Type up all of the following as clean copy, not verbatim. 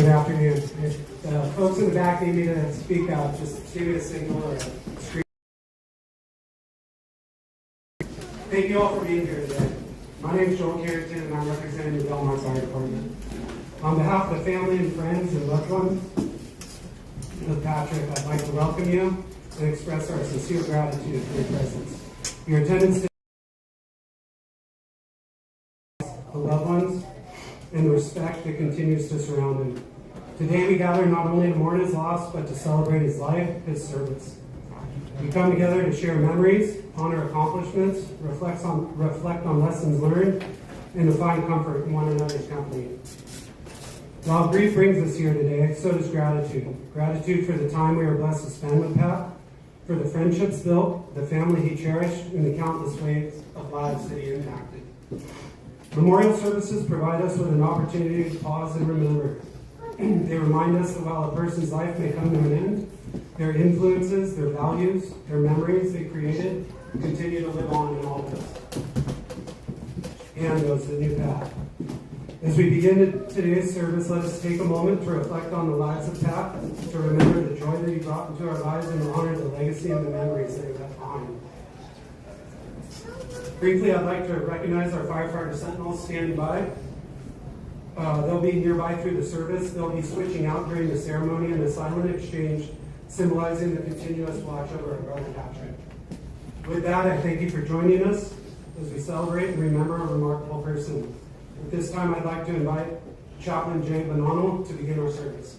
Good afternoon. If the folks in the back need me to speak up, just give me a signal or a screen. Thank you all for being here today. My name is Joel Carrington and I'm representing the Belmont Fire Department. On behalf of the family and friends and loved ones of Patrick, I'd like to welcome you and express our sincere gratitude for your presence. Your attendance today, the loved ones, and the respect that continues to surround him. Today we gather not only to mourn his loss, but to celebrate his life, his service. We come together to share memories, honor accomplishments, reflect on lessons learned, and to find comfort in one another's company. While grief brings us here today, so does gratitude. Gratitude for the time we are blessed to spend with Pat, for the friendships built, the family he cherished, and the countless ways of lives that he impacted. Memorial services provide us with an opportunity to pause and remember. They remind us that while a person's life may come to an end, their influences, their values, their memories they created continue to live on in all of us. And those that knew Pat. As we begin today's service, let us take a moment to reflect on the lives of Pat, to remember the joy that he brought into our lives, and to honor the legacy and the memories that he left behind. Briefly, I'd like to recognize our firefighter sentinels standing by. They'll be nearby through the service. They'll be switching out during the ceremony and the silent exchange, symbolizing the continuous watch over our brother Patrick. With that, I thank you for joining us as we celebrate and remember a remarkable person. At this time, I'd like to invite Chaplain Jay Bonanno to begin our service.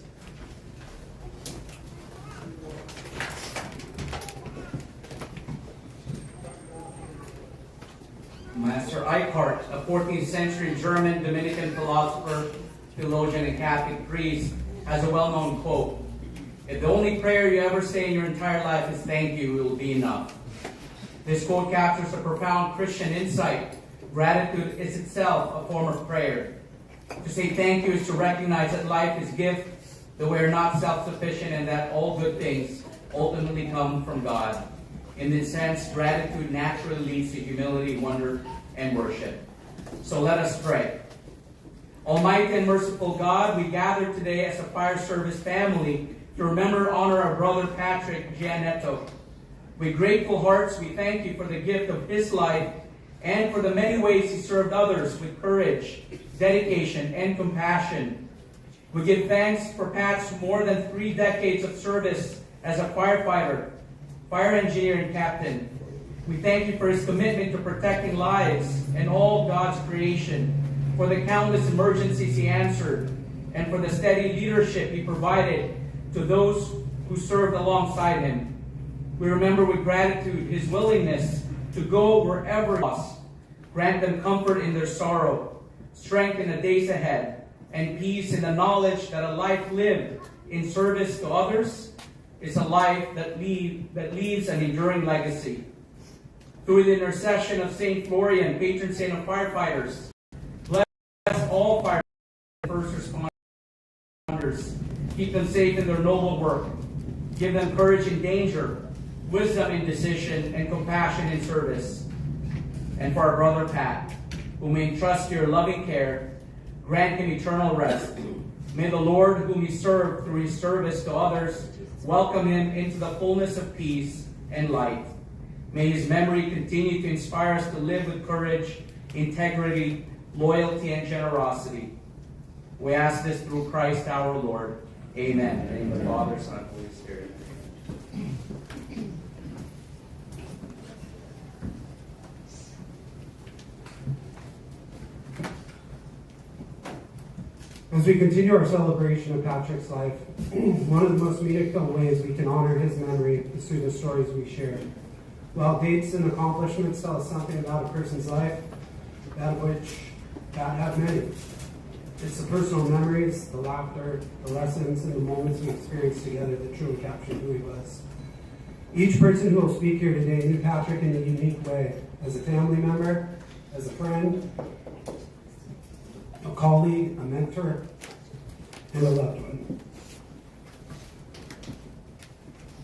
Master Eckhart, a 14th century German Dominican philosopher, theologian, and Catholic priest, has a well-known quote: "If the only prayer you ever say in your entire life is thank you, it will be enough." This quote captures a profound Christian insight. Gratitude is itself a form of prayer. To say thank you is to recognize that life is gift, that we are not self-sufficient, and that all good things ultimately come from God. In this sense, gratitude naturally leads to humility, wonder, and worship. So let us pray. Almighty and merciful God, we gather today as a fire service family to remember and honor our brother Patrick Gianetto. With grateful hearts, we thank you for the gift of his life and for the many ways he served others with courage, dedication, and compassion. We give thanks for Pat's more than 3 decades of service as a firefighter, fire engineer, and captain. We thank you for his commitment to protecting lives and all God's creation, for the countless emergencies he answered, and for the steady leadership he provided to those who served alongside him. We remember with gratitude his willingness to go wherever he was. Grant them comfort in their sorrow, strength in the days ahead, and peace in the knowledge that a life lived in service to others is a life that leaves an enduring legacy. Through the intercession of St. Florian, patron saint of firefighters, bless all firefighters and first responders. Keep them safe in their noble work. Give them courage in danger, wisdom in decision, and compassion in service. And for our brother Pat, whom we entrust to your loving care, grant him eternal rest. May the Lord, whom he served through his service to others, welcome him into the fullness of peace and light. May his memory continue to inspire us to live with courage, integrity, loyalty, and generosity. We ask this through Christ our Lord. Amen. In the name of the Father, Son, and Holy Spirit. As we continue our celebration of Patrick's life, one of the most meaningful ways we can honor his memory is through the stories we share. While dates and accomplishments tell us something about a person's life, that of which Pat had many. It's the personal memories, the laughter, the lessons, and the moments we experienced together that truly captured who he was. Each person who will speak here today knew Patrick in a unique way, as a family member, as a friend, a colleague, a mentor, and a loved one.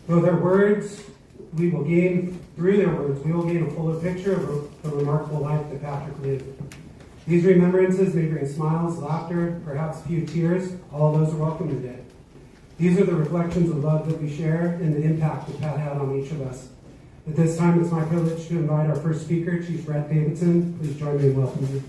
Through their words, we will gain a fuller picture of the remarkable life that Patrick lived. These remembrances may bring smiles, laughter, perhaps a few tears. All those are welcome today. These are the reflections of love that we share and the impact that Pat had on each of us. At this time, it's my privilege to invite our first speaker, Chief Brett Davidson. Please join me in welcoming you.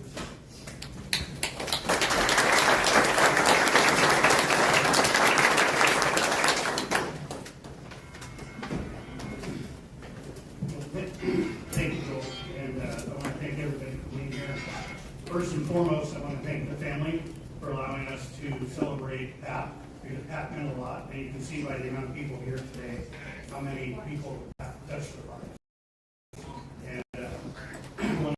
Thank you, Joel, and I want to thank everybody for being here. First and foremost, I want to thank the family for allowing us to celebrate Pat, because Pat meant a lot, and you can see by the amount of people here today how many people Pat touched their lives. And I want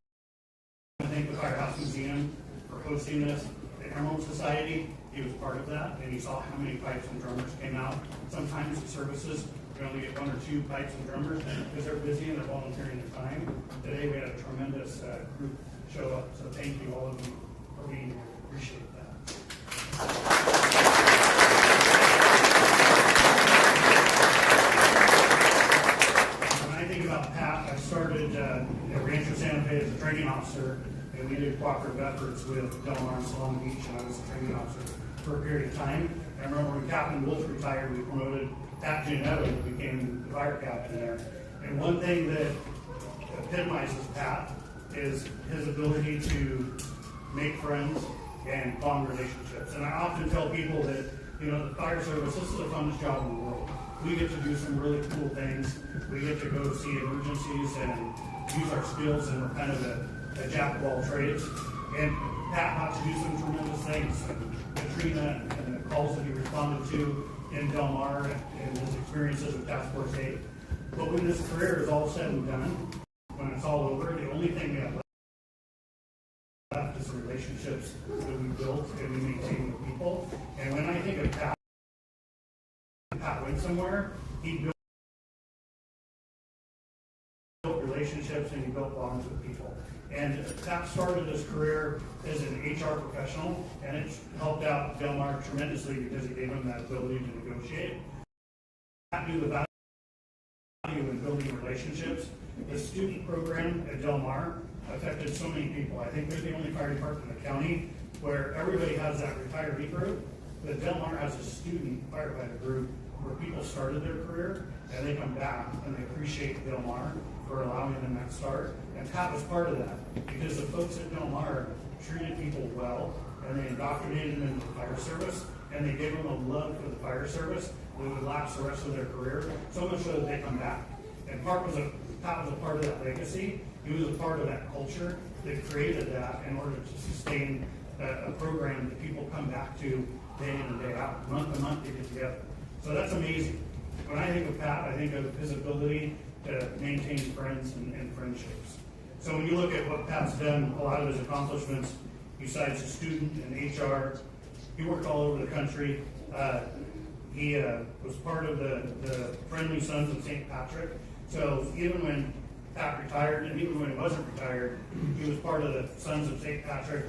to thank the Firehouse Museum for hosting this. The Emerald Society, he was part of that, and he saw how many pipes and drummers came out. Sometimes the services, we only get 1 or 2 pipes and drummers because they're busy and they're volunteering their time. Today we had a tremendous group show up, so thank you all of you for being here. Appreciate that. When I think about Pat, I started at Rancho Santa Fe as a training officer, and we did cooperative efforts with Del Mar and Solana Beach, and I was a training officer for a period of time. I remember when Captain Wolf retired, we promoted Pat Gianetto, who became the fire captain there. And one thing that epitomizes Pat is his ability to make friends and bond relationships. And I often tell people that, the fire service, this is the funnest job in the world. We get to do some really cool things. We get to go see emergencies and use our skills, and we're kind of a jack of all trades. And Pat got to do some tremendous things. Katrina and the calls that he responded to in Del Mar and his experiences with Task Force 8. But when this career is all said and done, when it's all over, the only thing we have left is the relationships that we built and we maintain with people. And when I think of Pat went somewhere, he built relationships and he built bonds with people. And Pat started his career as an HR professional, and it's helped out Del Mar tremendously because it gave him that ability to negotiate. Pat knew the value in building relationships. The student program at Del Mar affected so many people. I think they're the only fire department in the county where everybody has that retiree group, but Del Mar has a student firefighter group where people started their career and they come back and they appreciate Del Mar for allowing them that start. And Pat was part of that because the folks at Del Mar treated people well and they indoctrinated them into the fire service and they gave them a love for the fire service that would last the rest of their career, so much so that they come back. And Pat was a part of that legacy. He was a part of that culture that created that in order to sustain a program that people come back to day in and day out, month to month they get together. So that's amazing. When I think of Pat, I think of his ability to maintain friends and friendships. So when you look at what Pat's done, a lot of his accomplishments, besides a student in HR, he worked all over the country. He was part of the Friendly Sons of St. Patrick. So even when Pat retired, and even when he wasn't retired, he was part of the Sons of St. Patrick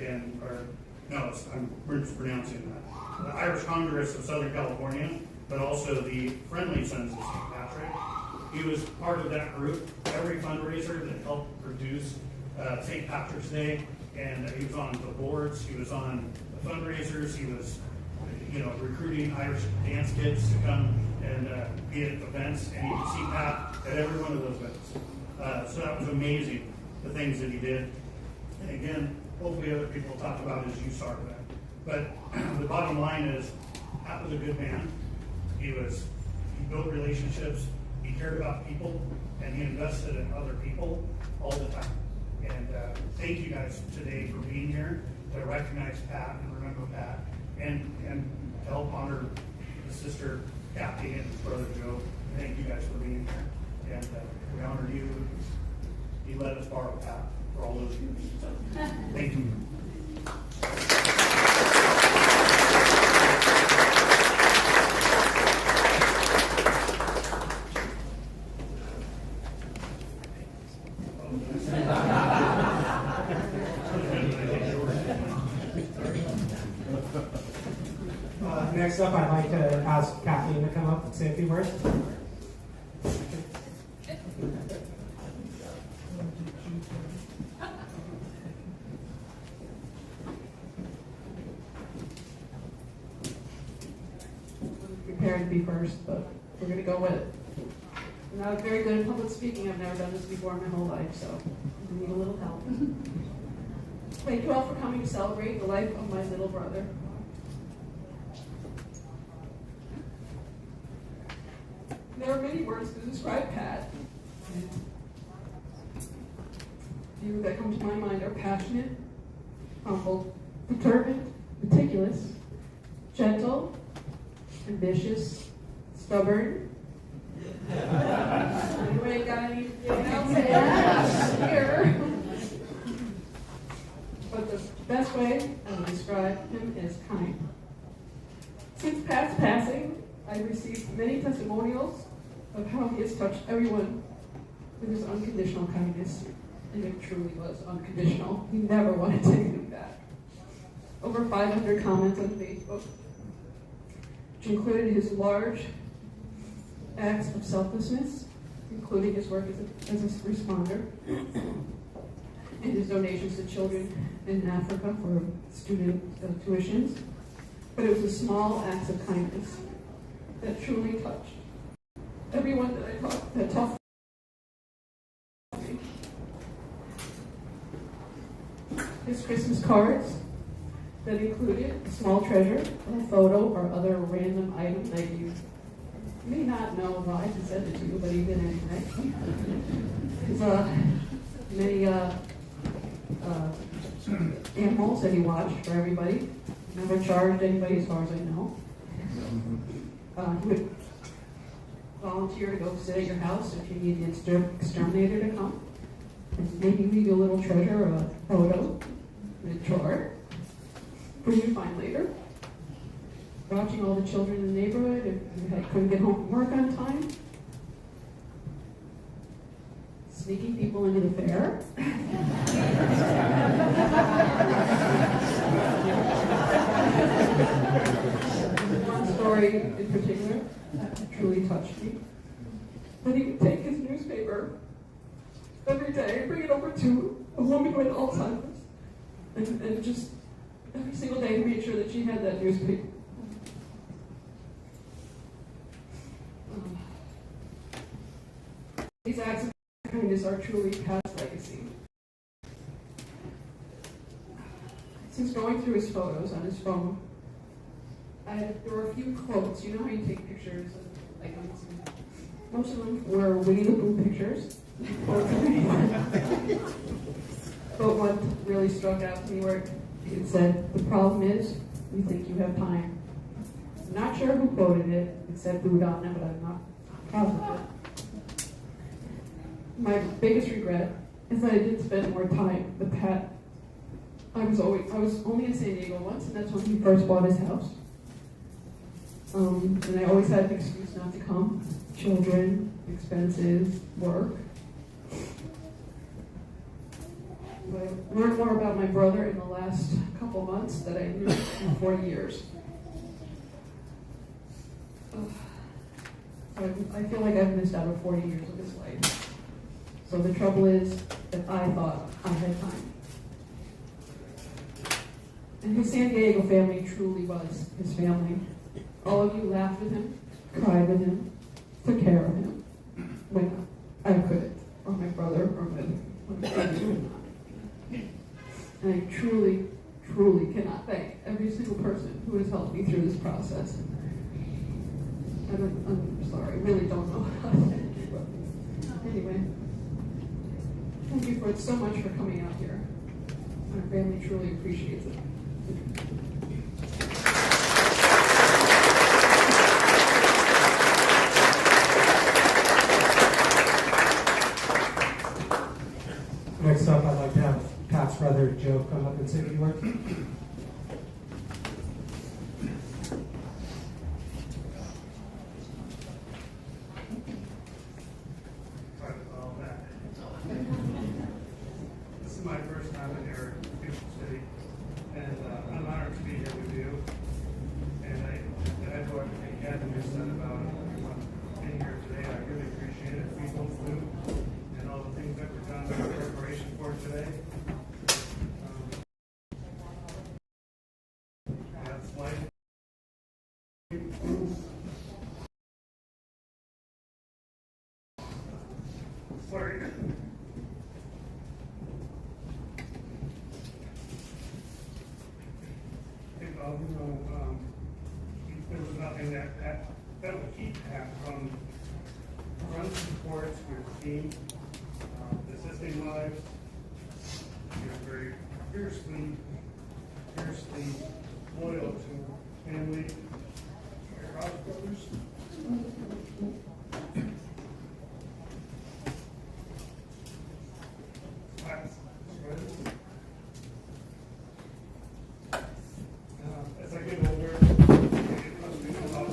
I'm mispronouncing that. The Irish Congress of Southern California, but also the Friendly Sons of St. Patrick. He was part of that group, every fundraiser that helped produce St. Patrick's Day, and he was on the boards, he was on the fundraisers, he was recruiting Irish dance kids to come and be at events, and you can see Pat at every one of those events. So that was amazing, the things that he did. And again, hopefully other people will talk about as you started that. But the bottom line is, Pat was a good man. He built relationships, he cared about people, and he invested in other people all the time. And thank you guys today for being here to recognize Pat and remember Pat, and to help honor his sister Kathy and his brother Joe. Thank you guys for being here, and we honor you. You let us borrow Pat for all those years. So, thank you. Next up, I'd like to ask Kathleen to come up and say a few words. prepared to be first, but we're going to go with it. I'm not very good at public speaking. I've never done this before in my whole life, so I need a little help. Thank you all for coming to celebrate the life of my little brother. There are many words to describe Pat. A few that come to my mind are passionate, humble, determined, meticulous, gentle, ambitious, stubborn. Anybody got anything else to add here? But the best way I would describe him is kind. Since Pat's passing, I've received many testimonials of how he has touched everyone with his unconditional kindness. And it truly was unconditional. He never wanted anything back. Over 500 comments on Facebook, which included his large acts of selflessness, including his work as a responder, and his donations to children in Africa for student tuitions. But it was the small acts of kindness that truly touched everyone that I talked to. His Christmas cards that included a small treasure, a photo, or other random item that you may not know why he sent it to you, but he did anyway. His many animals that he watched for everybody. Never charged anybody as far as I know. He would volunteer to go sit at your house if you need the exterminator to come. And maybe leave you a little treasure or a photo in a drawer for you to find later. Watching all the children in the neighborhood if you couldn't get home from work on time. Sneaking people into the fair. One story in particular that truly touched me. That he would take his newspaper every day, bring it over to a woman who had Alzheimer's, and just every single day made sure that she had that newspaper. These acts of kindness are truly Pat's legacy. Since going through his photos on his phone, there were a few quotes. You know how you take pictures of icons? Most of them were Winnie the Pooh pictures. But what really struck out to me where it said, "The problem is, we think you have time." I'm not sure who quoted it. It said Buddha, but I'm not positive. My biggest regret is that I didn't spend more time with Pat. I was only in San Diego once, and that's when he first bought his house. And I always had an excuse not to come. Children, expenses, work. But I learned more about my brother in the last couple months that I knew in 40 years. I feel like I've missed out on 40 years of his life. So the trouble is that I thought I had time. And his San Diego family truly was his family. All of you laughed with him, cried with him, took care of him when I couldn't, or my brother, or my family could not. And I truly, truly cannot thank every single person who has helped me through this process. I'm sorry, I really don't know how to thank you, but anyway, thank you so much for coming out here. Our family truly appreciates it. Next up, I'd like to have Pat's brother, Joe, come up and say a few words. Sorry about all that. This is my first time in your beautiful city, and I'm honored to be here with you. And I echo everything Catherine just said about being here today. I really appreciate it. People, food, and all the things that were done in preparation for today. That's life. well, there was nothing that would keep Pat from running sports with team, assisting lives, very fiercely loyal to family, Ross brothers. As I get older, it must be a lot of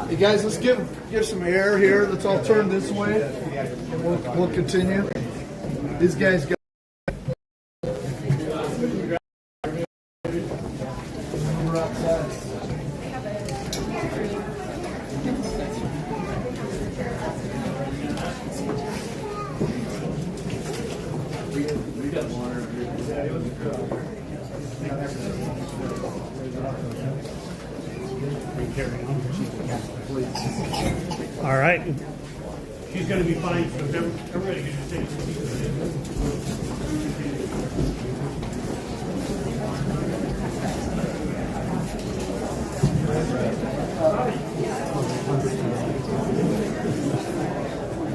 Hey guys, let's give some air here. Let's all turn this way. We'll continue. These guys got. All right. She's going to be fine, so everybody can just take a seat.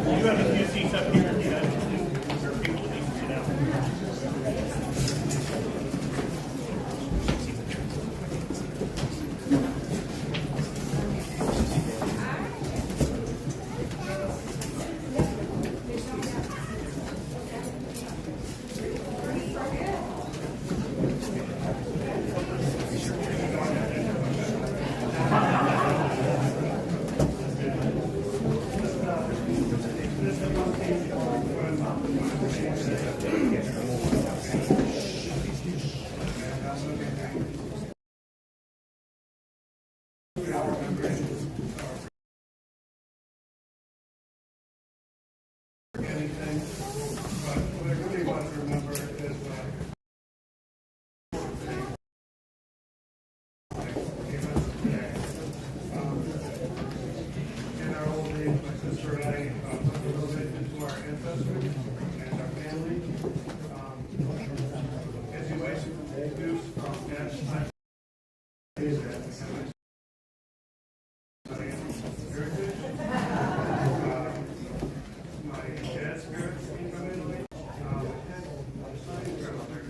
You have a few seats up here if you guys want to. There are people that need to sit down. Anything, but what I really want to remember is in our old age, my sister and I looked a little bit into our ancestry and our family. As you guys introduced from Dad's time, heritage. My dad's parents came from Italy. My son's grandmother,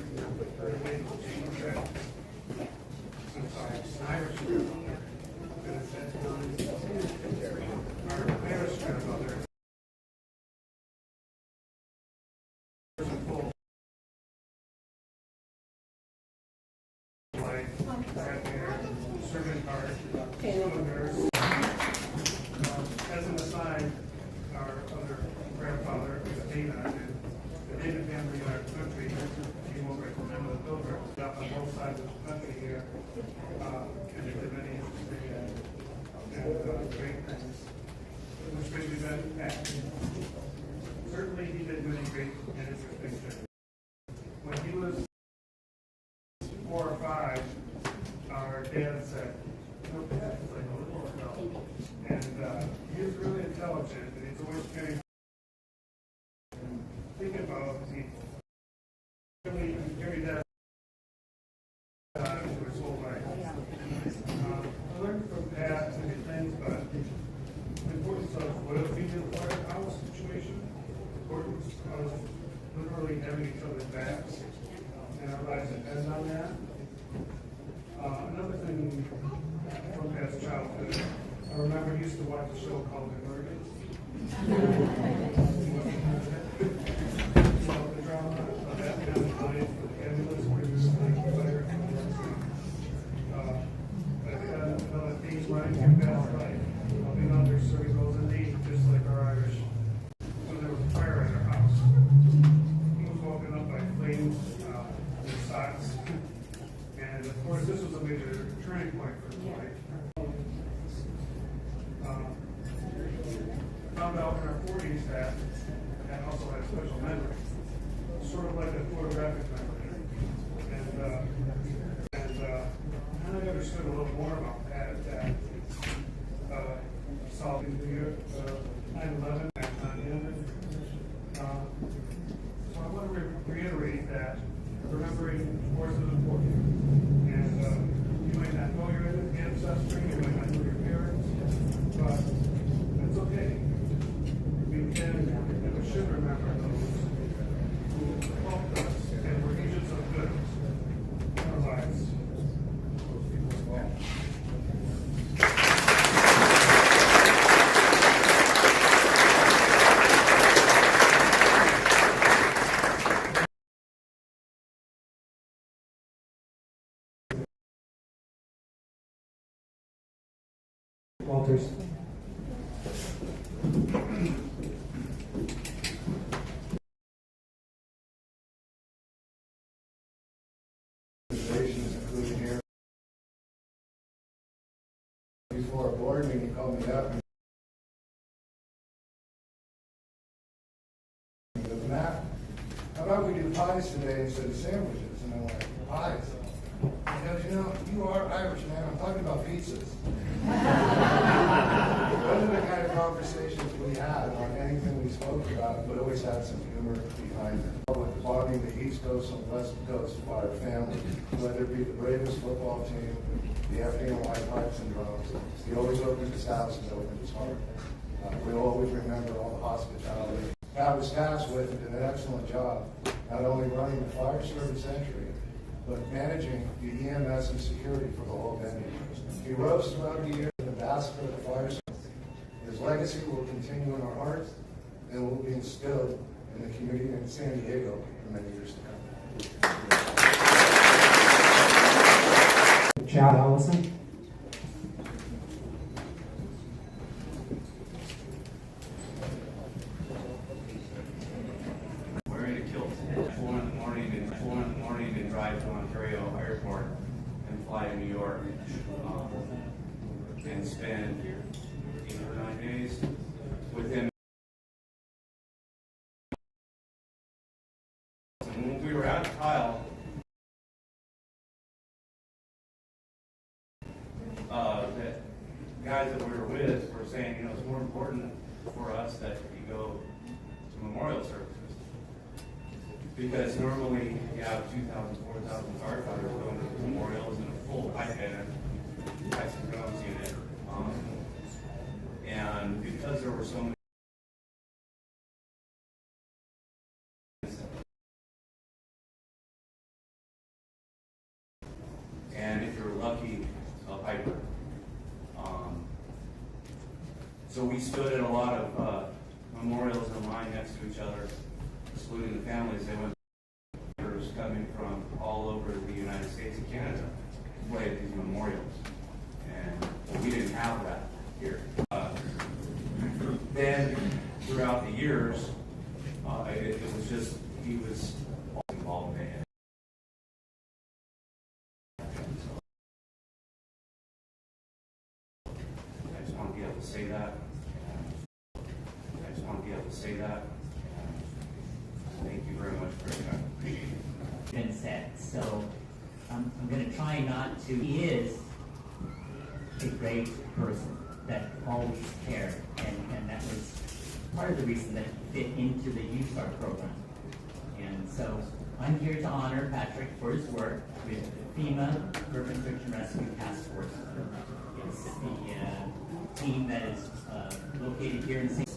I'm sorry, Irish grandmother. Our Irish grandmother. Servant card, cylinders. As an aside, our other grandfather was Dana, and the Dana family in our country came over at the time of the Pilgrims, out on both sides of the country here, and they did many interesting and great things. Which made me then act. Certainly, he did many great and interesting things. When he was 4 or 5, our dad said, Pat is like a little adult. And he was really intelligent, and he's always getting thinking about people. Really carried that to his whole life. I learned from Pat many things, but the importance of loyalty in the firehouse situation, the importance of literally having each other's backs, and our lives depend on that. Another thing from Pat's childhood, I remember he used to watch a show called Emergence. So the drama of that family life with the ambulance crews, like fire ambulance. Another theme running through Pat's life. Being under circles and need, just like our Irish. When there was a fire in our house, he was woken up by flames in his socks. And of course, this was a major turning point for his life. Found out in our 40s that Walters. Organizations, including here. Before a board meeting, he called me up and he goes, Matt, how about we do pies today instead of sandwiches? And I'm like, pies? He goes, you know, you are Irish, man. I'm talking about pizzas. Those are the kind of conversations we had on anything we spoke about, but always had some humor behind it. With bonding the East Coast and West Coast Fire family, whether it be the bravest football team, the FDNY pipes and drums, he always opened his house and opened his heart. We'll always remember all the hospitality. Pat was tasked with and did an excellent job, not only running the fire service entry, but managing the EMS and security for the whole venue. He rose throughout the year as an ambassador of the fire service. His legacy will continue in our hearts and will be instilled in the community in San Diego for many years to come. Chad Allison. Wearing a kilt at 4 in the morning and drive to Ontario Airport and fly to New York and spend 8 or 9 days with him. And when we were at Kyle, the guys that we were with were saying, you know, it's more important for us that you go to memorial services. Because normally you have 2,000, 4,000 firefighters going to memorials in a full pipe band, pipes and drums unit. And because there were so many and if you're lucky, a piper. So we stood at a lot of memorials in line next to each other, excluding the families. They went coming from all over the United States and Canada to play at these memorials. And we didn't have that here. Then throughout the years, it was just, he was involved in it. I just want to be able to say that. Thank you very much for your time. Been said, so I'm going to try not to. He is a great person that always cared, and that was part of the reason that he fit into the USAR program. And so I'm here to honor Patrick for his work with the FEMA Urban Search and Rescue Task Force. It's the team that is located here in St.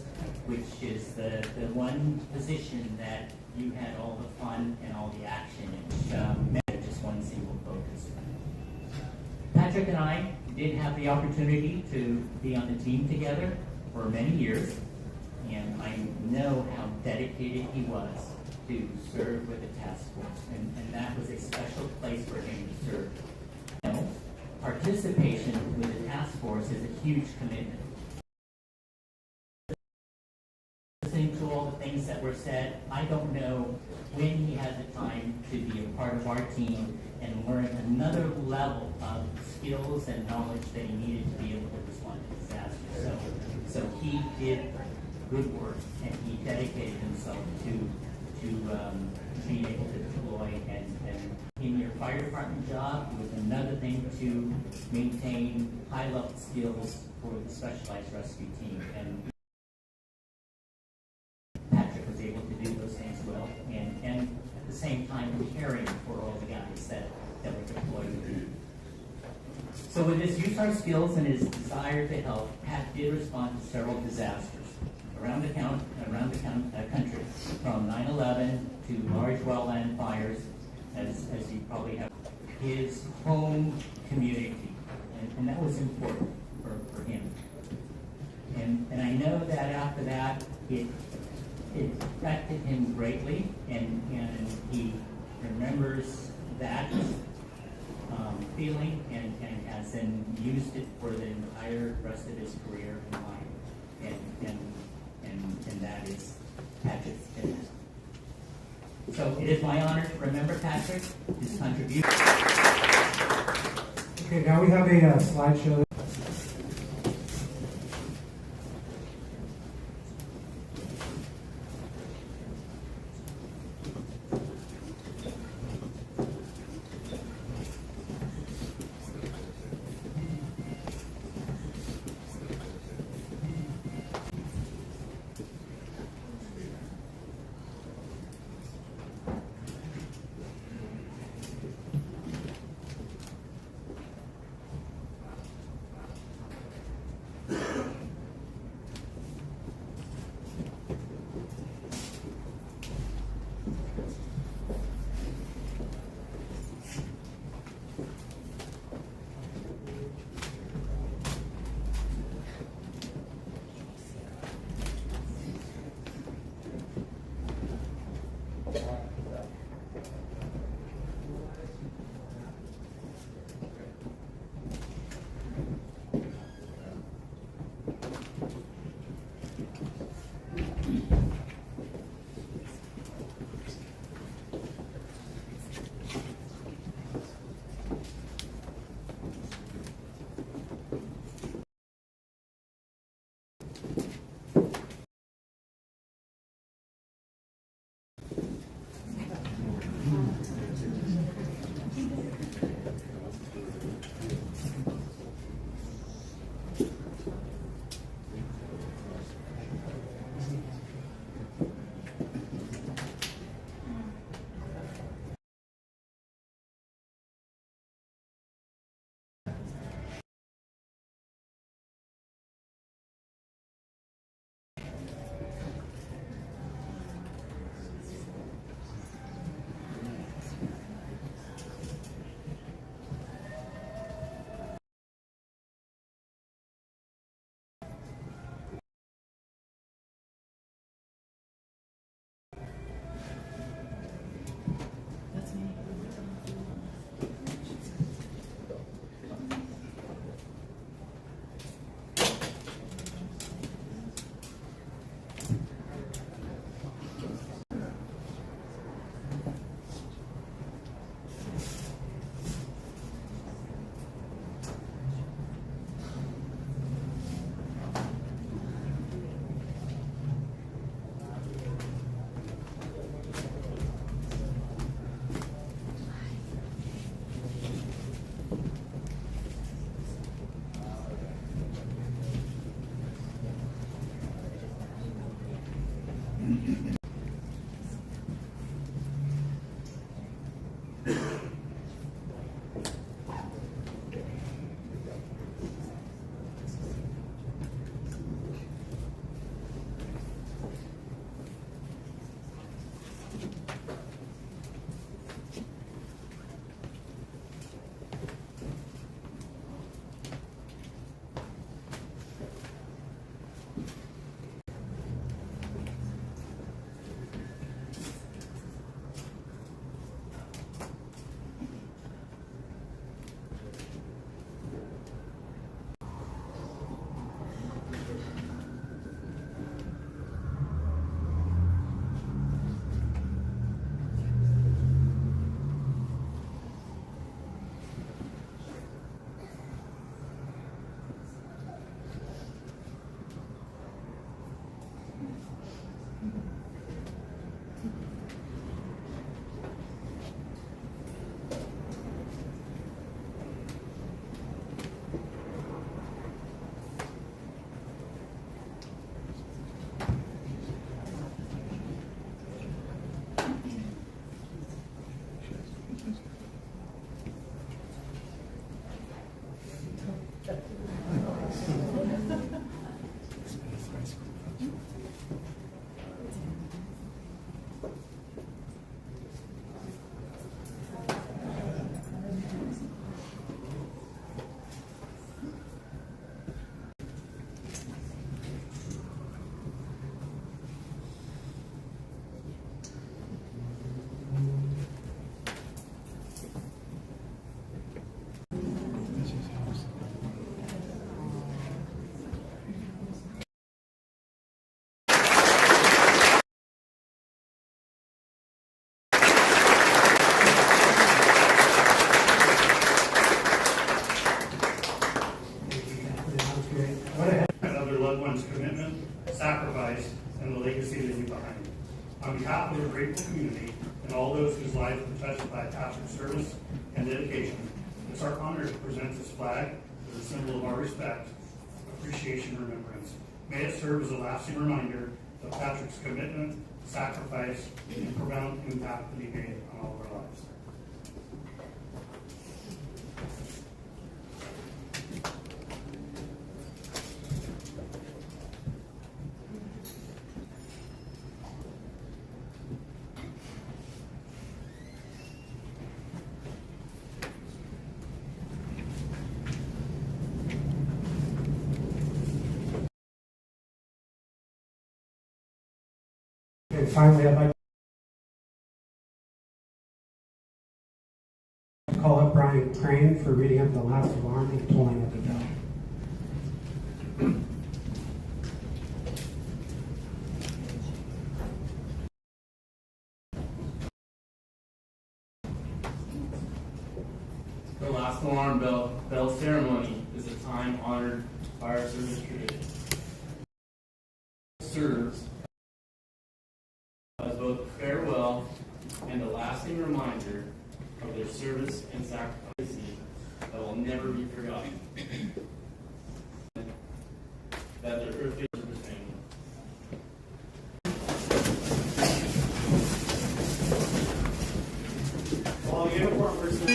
which is the one position that you had all the fun and all the action in, which just one single focus. Patrick and I did have the opportunity to be on the team together for many years, and I know how dedicated he was to serve with the task force, and that was a special place for him to serve. You know, participation with the task force is a huge commitment. Listening to all the things that were said, I don't know when he had the time to be a part of our team and learn another level of skills and knowledge that he needed to be able to respond to disasters. So he did good work, and he dedicated himself to being able to deploy. And in your fire department job, it was another thing to maintain high-level skills for the specialized rescue team. And Patrick was able to do those things well, and at the same time caring for all the guys that were deployed with him. So with his USAR skills and his desire to help, Pat did respond to several disasters around the country, from 9/11 to large wetland fires, as you probably have. His home community, and that was important for him. And I know that after that, it affected him greatly, and he remembers that feeling and has then used it for the entire rest of his career in life. And that is Patrick's fitness. So it is my honor to remember Patrick, his contribution. Okay, now we have a slideshow. leave behind. On behalf of the grateful community and all those whose lives were touched by Patrick's service and dedication, it's our honor to present this flag as a symbol of our respect, appreciation, and remembrance. May it serve as a lasting reminder of Patrick's commitment, sacrifice, and profound impact that he made on all of our lives. And finally, I'd like to call up Brian Crane for reading up the last alarm and tolling of the bell. The last alarm bell ceremony is a time-honored fire service tradition. It serves as both a farewell and a lasting reminder of their service and sacrifice that will never be forgotten. That their earthly service family. While the uniform person.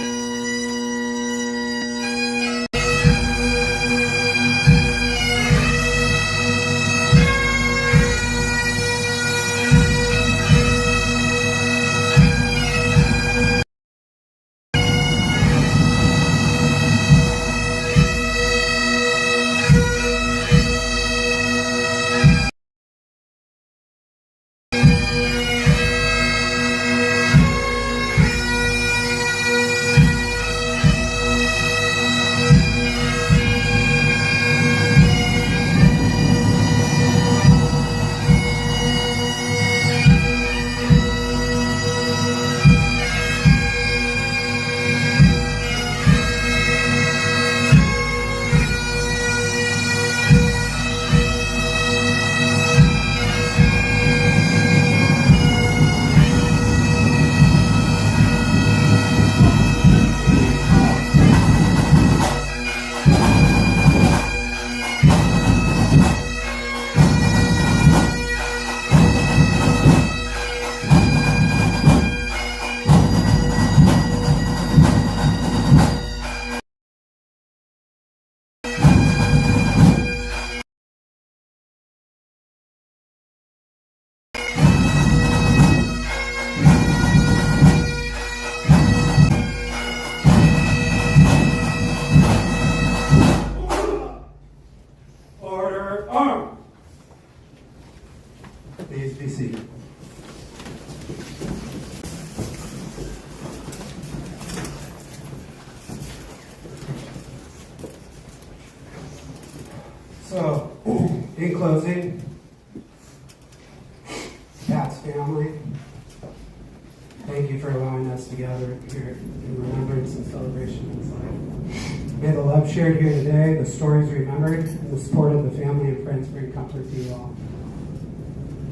Please be seated. So, in closing, Pat's family, thank you for allowing us to gather here in remembrance and celebration of his life. May the love shared here today, the stories remembered, and the support of the family and friends bring comfort to you all.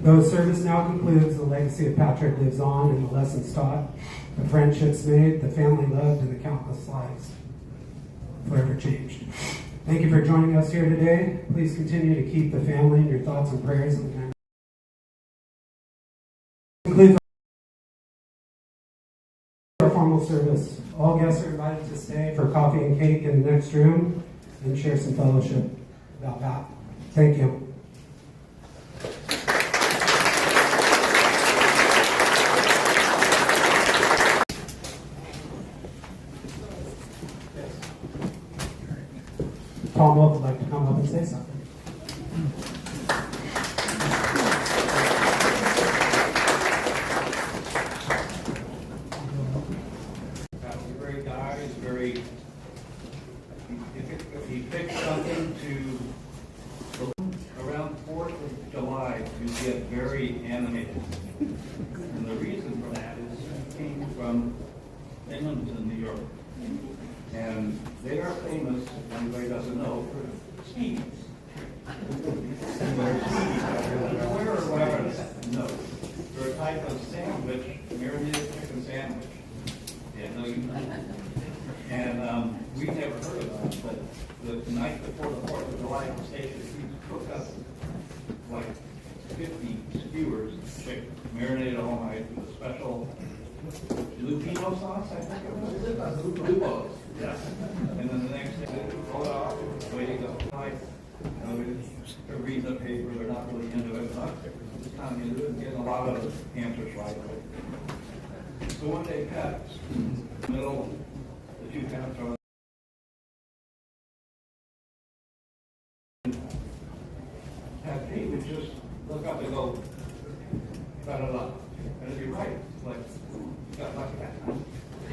Though service now concludes, the legacy of Patrick lives on and the lessons taught, the friendships made, the family loved, and the countless lives forever changed. Thank you for joining us here today. Please continue to keep the family in your thoughts and prayers in the time. Concludes our formal service. All guests are invited to stay for coffee and cake in the next room and share some fellowship about that. Thank you. Tom Wolf would like to come up and say something. Pat's a great guy. He's very. If he picked something to around 4th of July, you get very animated. And the reason for that is he came from England to New York. And they are famous, if anybody doesn't know, for skis. And their skis are aware of weather. No. type of sandwich, marinated chicken sandwich. Yeah, no, you and we've never heard of that, but the night before the 4th of July, the station cooked up like 50 skewers of chicken, marinated all night with a special lupino sauce, I think it was. Lupos, yeah. And then the next day, they roll it off, way to go. They're reading the paper, they're not really into it, but it's kind of into it, and getting a lot of answers right away. So one day, Pat, in the middle, the two Pats are Pat, he would just look up and go, da-da-da. And it'd be right, like, got lucky that time.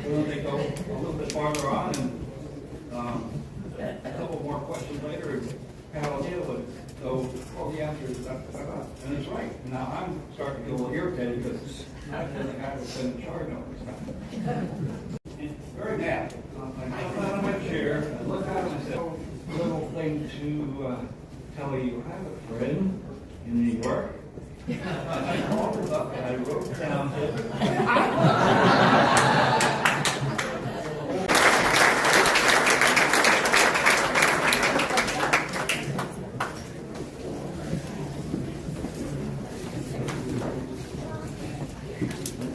And then they go a little bit farther on, and a couple more questions later, Pat O'Neill would go, oh, the answer is da-da-da. And it's right. Now I'm starting to get a little irritated because I've been the guy that's been in charge all this time. Very mad. I jump out of my chair, I look out and I said, oh, little thing to tell you, I have a friend in New York. I called him up and I wrote down his.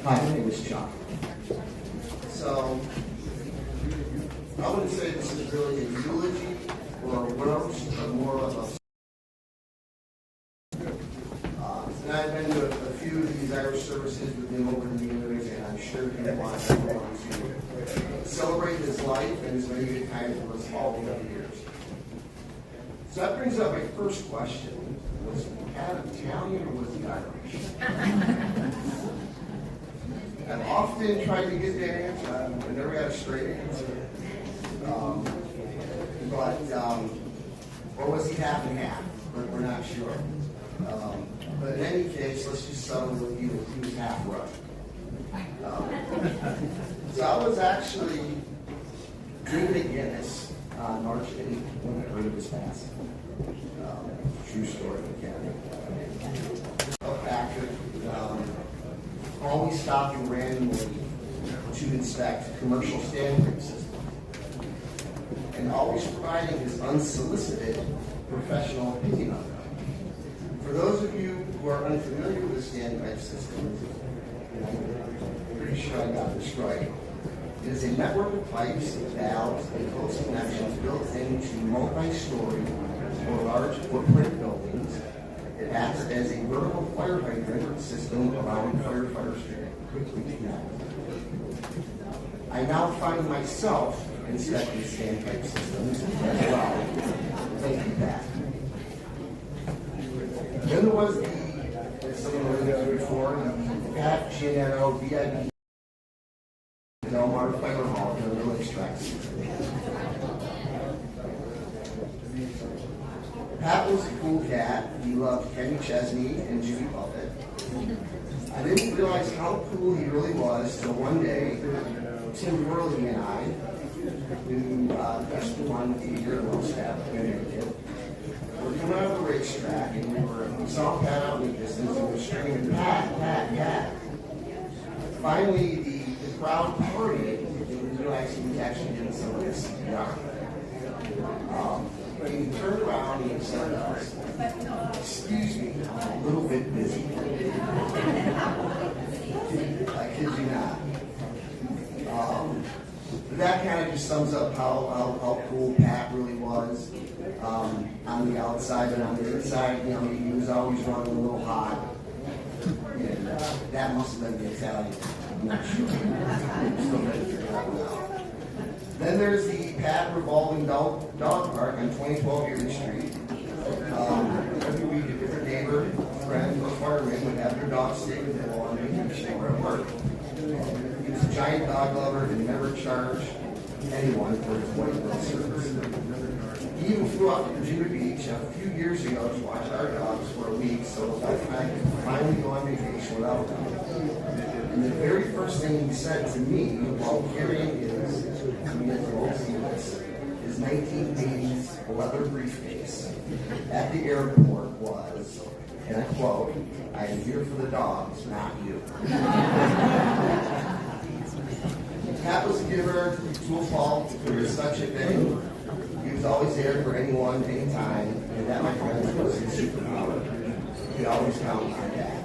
Hi, my name is Chuck. So, I wouldn't say this is really a eulogy or a roast, but more of a. And I've been to a few of these Irish services with him over the years, and I'm sure he wants everyone to celebrate his life and his many good times with us all the other years. So that brings up my first question: was Pat Italian or was he Irish? I've often tried to get that answer. I never got a straight answer. Or was he half and half? We're not sure. But in any case, let's just settle with you if he was half right. So I was actually drinking at Guinness on March 8th when I heard of his passing. True story, again. Patrick, always stopping randomly to inspect commercial standard systems, and always providing his unsolicited professional opinion on them. For those of you who are unfamiliar with the standpipe system, and I'm pretty sure I got this right, it is a network of pipes, valves, and close connections built into multi-story or large footprint buildings. It acts as a vertical fire hydrant system allowing firefighters to quickly connect. I now find myself inspecting standpipe systems as well. Thank you, Pat. Then there was as someone alluded to before, the Pat Giannetto VIP Del Mar Fire Hall during the Lakes track season. Pat was a cool cat. He loved Kenny Chesney and Jimmy Buffett. I didn't realize how cool he really was till one day, Tim Worley and I, who just won the year of most staff in Connecticut, were coming out of the racetrack and we saw Pat out in the distance and we were screaming, Pat, Pat, Pat. Finally, the crowd partied and we realized he was actually getting some of this CPR. He turned around and he said, excuse me, I'm a little bit busy. I kid you not. That kind of just sums up how cool Pat really was on the outside, and on the inside, you know, he was always running a little hot. And that must have been the Italian. I'm not sure. I'm still ready to figure that one out. Then there's the Pat revolving dog park on 2012 Erie Street. Every week, a different neighbor, friend, or fireman would have their dog stay with them on vacation or at work. He was a giant dog lover and never charged anyone for his white glove service. He even flew out to Virginia Beach a few years ago to watch our dogs for a week, so I could finally go on vacation without them. And the very first thing he said to me while carrying his 1980s leather briefcase at the airport was, and I quote, "I am here for the dogs, not you." Pat was a giver to a fault. There was such a thing. He was always there for anyone, anytime, and that, my friends, was his superpower. You could always count on that.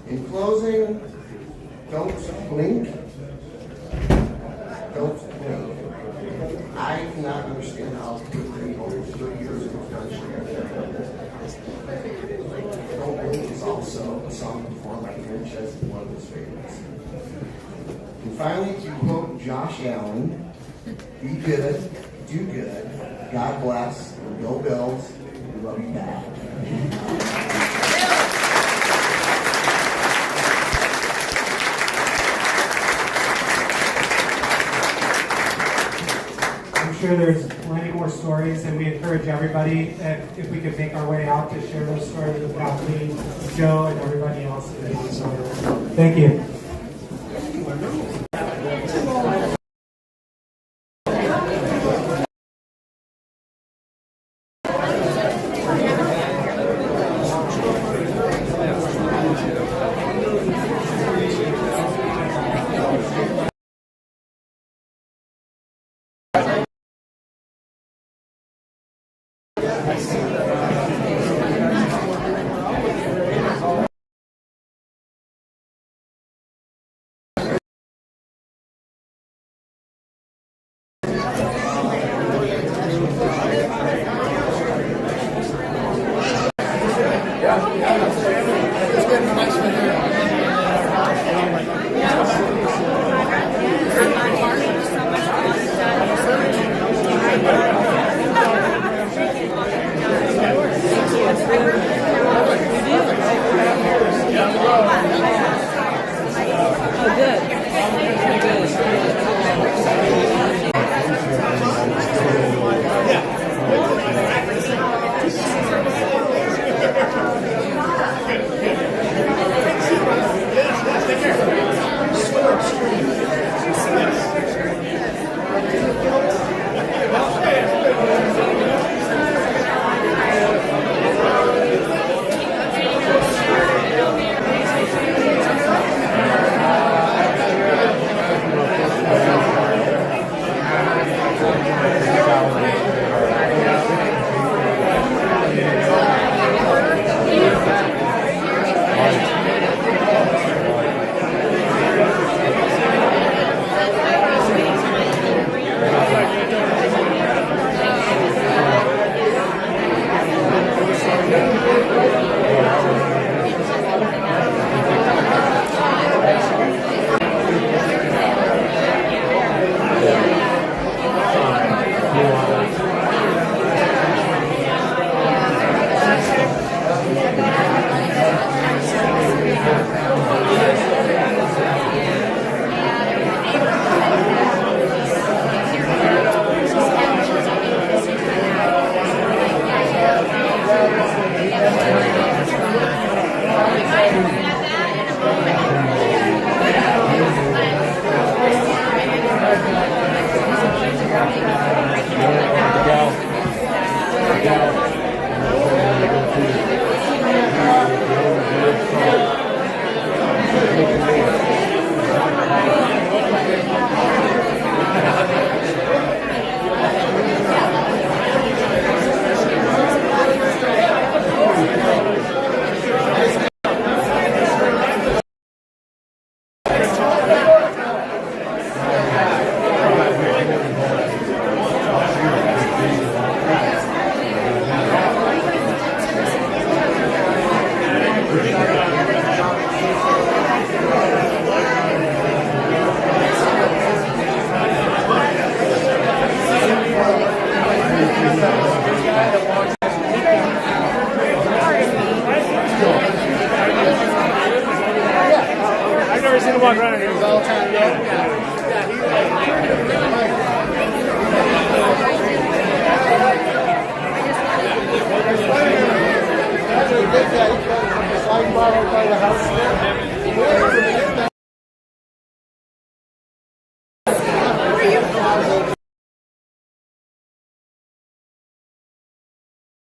In closing, don't blink. Don't blink. I cannot understand how quickly over 30 years of friendship. Don't blink is also a song performed by Aaron Chesney, one of his favorites. And finally, to quote Josh Allen, "Be good, do good, God bless, and go Bills, we love you back." I'm sure there's plenty more stories, and we encourage everybody, if we could make our way out, to share those stories with Kathleen, Joe, and everybody else. Thank you.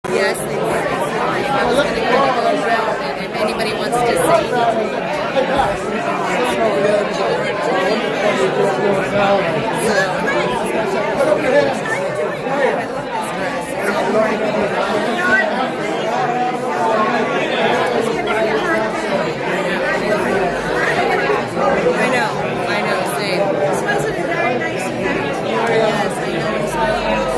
Yes, they were. wants to I know, same. This wasn't a very nice event. Yes, I know.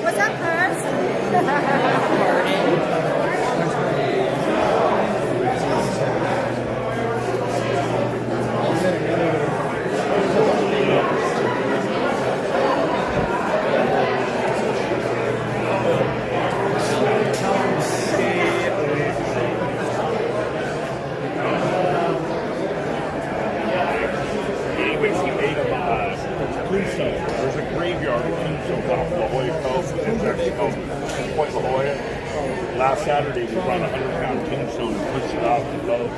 What's up, There's a graveyard of tombstones off La Jolla Coast in Mexico, in Point La Jolla. Last Saturday, we brought a 100-pound tombstone and pushed it off the boat.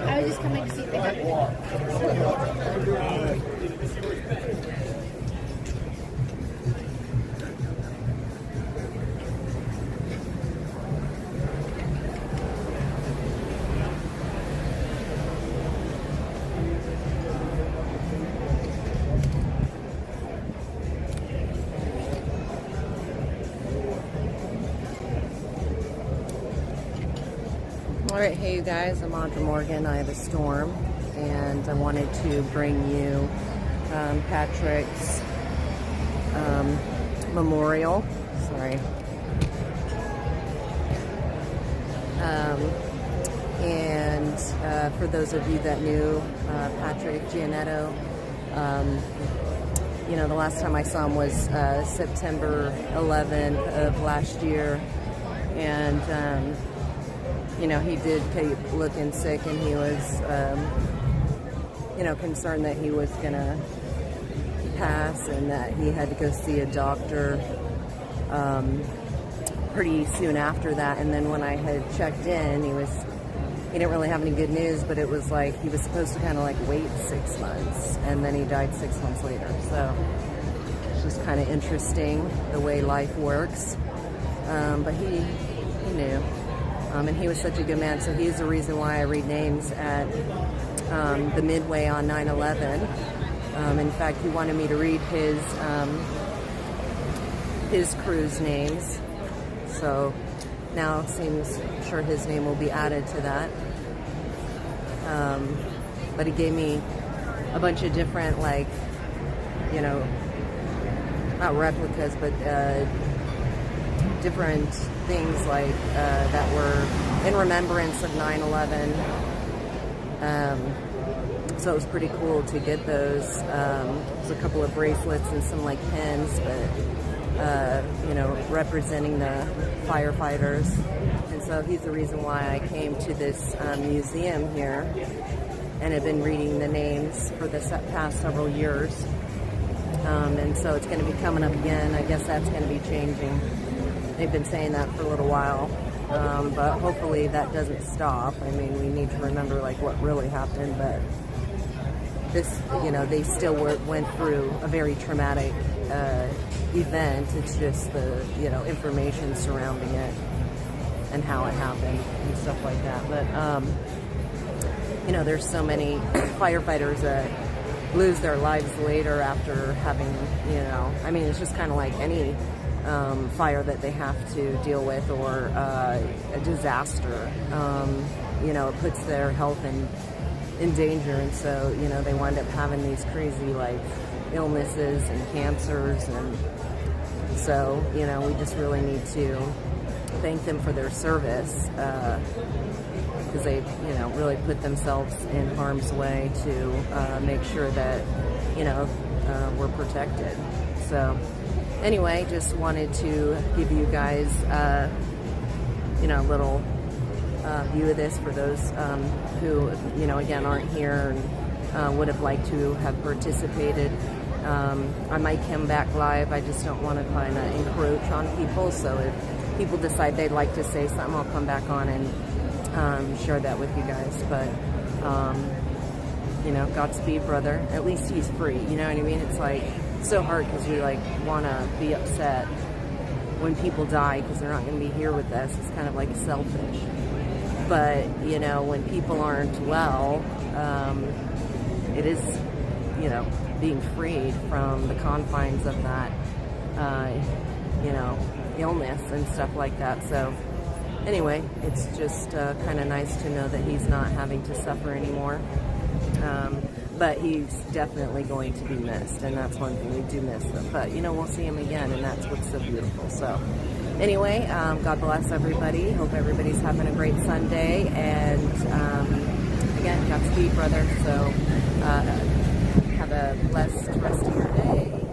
I was just coming to see if they had All right, hey you guys, I'm Audra Morgan. I have a storm, and I wanted to bring you Patrick's memorial. Sorry. And for those of you that knew Patrick Giannetto, you know, the last time I saw him was September 11th of last year, and you know, he did keep looking sick, and he was, you know, concerned that he was gonna pass and that he had to go see a doctor pretty soon after that. And then when I had checked in, he didn't really have any good news, but it was like he was supposed to kind of like wait 6 months, and then he died 6 months later. So it's just kind of interesting the way life works. But he knew. And he was such a good man, so he's the reason why I read names at the Midway on 9/11. In fact, he wanted me to read his crew's names, so now it seems sure his name will be added to that. But he gave me a bunch of different, like, you know, not replicas, but different things like that were in remembrance of 9/11. So it was pretty cool to get those. There's a couple of bracelets and some like pins, but you know, representing the firefighters. And so he's the reason why I came to this museum here and have been reading the names for the past several years. And so it's going to be coming up again. I guess that's going to be changing. They've been saying that for a little while, but hopefully that doesn't stop. I mean, we need to remember like what really happened, but this, you know, they still went through a very traumatic event. It's just the, you know, information surrounding it and how it happened and stuff like that. But you know, there's so many firefighters that lose their lives later after having, you know, I mean, it's just kind of like any fire that they have to deal with, or a disaster. You know, it puts their health in danger, and so, you know, they wind up having these crazy like illnesses and cancers, and so, you know, we just really need to thank them for their service, because they, you know, really put themselves in harm's way to make sure that, you know, we're protected. So anyway, just wanted to give you guys, you know, a little view of this for those who, you know, again, aren't here and would have liked to have participated. I might come back live. I just don't want to kind of encroach on people. So if people decide they'd like to say something, I'll come back on and share that with you guys. But, you know, Godspeed, brother. At least he's free. You know what I mean? It's like so hard because we like want to be upset when people die because they're not going to be here with us. It's kind of like selfish. But, you know, when people aren't well, it is, you know, being freed from the confines of that, you know, illness and stuff like that. So anyway, it's just kind of nice to know that he's not having to suffer anymore. But he's definitely going to be missed, and that's one thing, we do miss him. But, you know, we'll see him again, and that's what's so beautiful. So anyway, God bless everybody. Hope everybody's having a great Sunday, and again, Godspeed, brother. So have a blessed rest of your day.